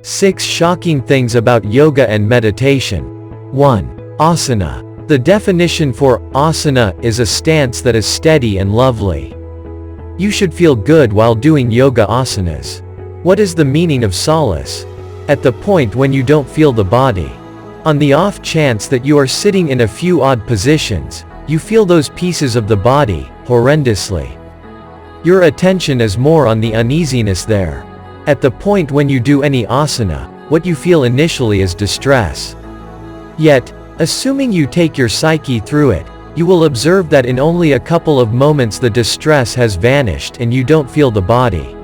6 Shocking things about yoga and meditation. 1. Asana. The definition for asana is a stance that is steady and lovely. You should feel good while doing yoga asanas. What is the meaning of solace? At the point when you don't feel the body. On the off chance that you are sitting in a few odd positions, you feel those pieces of the body, horrendously. Your attention is more on the uneasiness there. At the point when you do any asana, what you feel initially is distress. Yet, assuming you take your psyche through it, you will observe that in only a couple of moments the distress has vanished and you don't feel the body.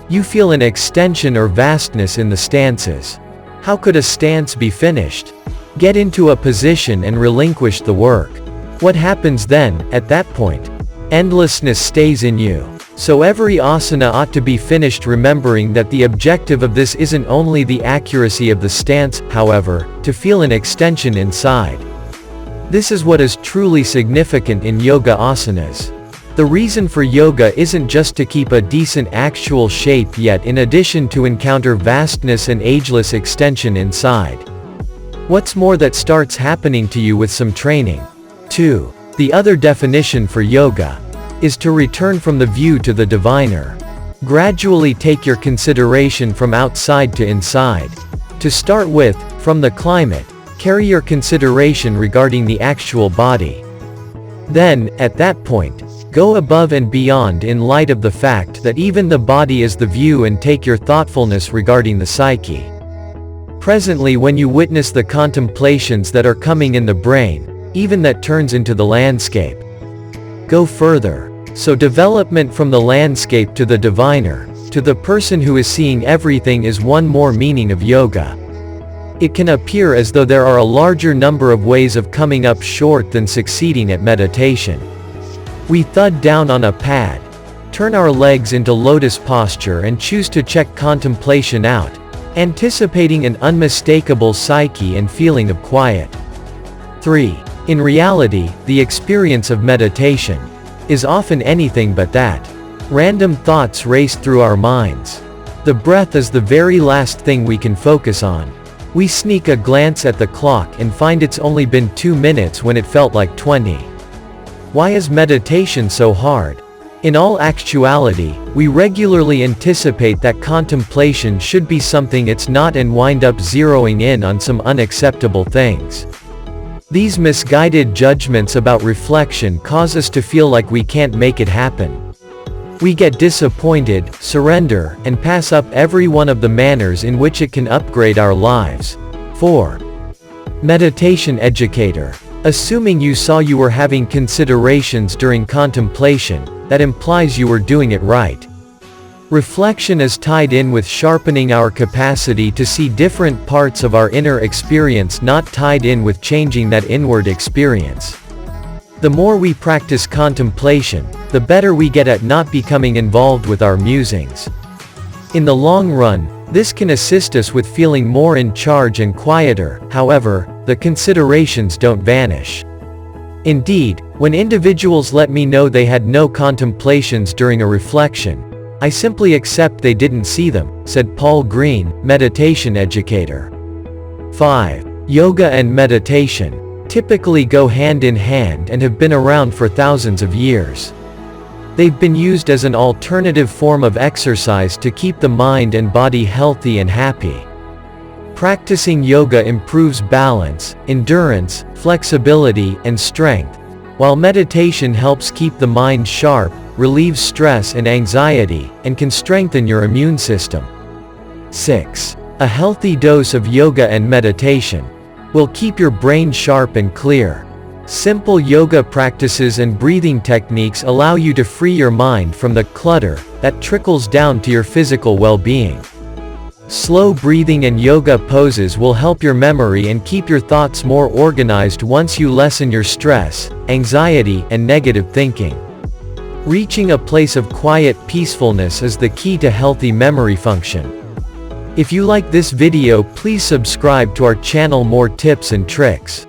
You feel an extension or vastness in the stances. How could a stance be finished? Get into a position and relinquish the work. What happens then, at that point? Endlessness stays in you. So every asana ought to be finished remembering that the objective of this isn't only the accuracy of the stance, however, to feel an extension inside. This is what is truly significant in yoga asanas. The reason for yoga isn't just to keep a decent actual shape yet in addition to encounter vastness and ageless extension inside. What's more that starts happening to you with some training. 2. The other definition for yoga is to return from the view to the diviner. Gradually take your consideration from outside to inside. To start with, from the climate, carry your consideration regarding the actual body. Then, at that point, go above and beyond in light of the fact that even the body is the view and take your thoughtfulness regarding the psyche. Presently when you witness the contemplations that are coming in the brain, even that turns into the landscape. Go further. So development from the landscape to the diviner, to the person who is seeing everything is one more meaning of yoga. It can appear as though there are a larger number of ways of coming up short than succeeding at meditation. We thud down on a pad, turn our legs into lotus posture and choose to check contemplation out, anticipating an unmistakable psyche and feeling of quiet. 3. In reality, the experience of meditation is often anything but that. Random thoughts race through our minds. The breath is the very last thing we can focus on. We sneak a glance at the clock and find it's only been 2 minutes when it felt like 20. Why is meditation so hard? In all actuality, we regularly anticipate that contemplation should be something it's not and wind up zeroing in on some unacceptable things. These misguided judgments about reflection cause us to feel like we can't make it happen. We get disappointed, surrender, and pass up every one of the manners in which it can upgrade our lives. 4. Meditation educator. Assuming you saw you were having considerations during contemplation, that implies you were doing it right. Reflection is tied in with sharpening our capacity to see different parts of our inner experience, not tied in with changing that inward experience. The more we practice contemplation, the better we get at not becoming involved with our musings. In the long run, this can assist us with feeling more in charge and quieter. However, the considerations don't vanish. Indeed, when individuals let me know they had no contemplations during a reflection, I simply accept they didn't see them, said Paul Green, meditation educator. 5. Yoga and meditation typically go hand in hand and have been around for thousands of years. They've been used as an alternative form of exercise to keep the mind and body healthy and happy. Practicing yoga improves balance, endurance, flexibility, and strength, while meditation helps keep the mind sharp, relieves stress and anxiety, and can strengthen your immune system. 6. A healthy dose of yoga and meditation will keep your brain sharp and clear. Simple yoga practices and breathing techniques allow you to free your mind from the clutter that trickles down to your physical well-being. Slow breathing and yoga poses will help your memory and keep your thoughts more organized once you lessen your stress, anxiety, and negative thinking. Reaching a place of quiet peacefulness is the key to healthy memory function. If you like this video, please subscribe to our channel for more tips and tricks.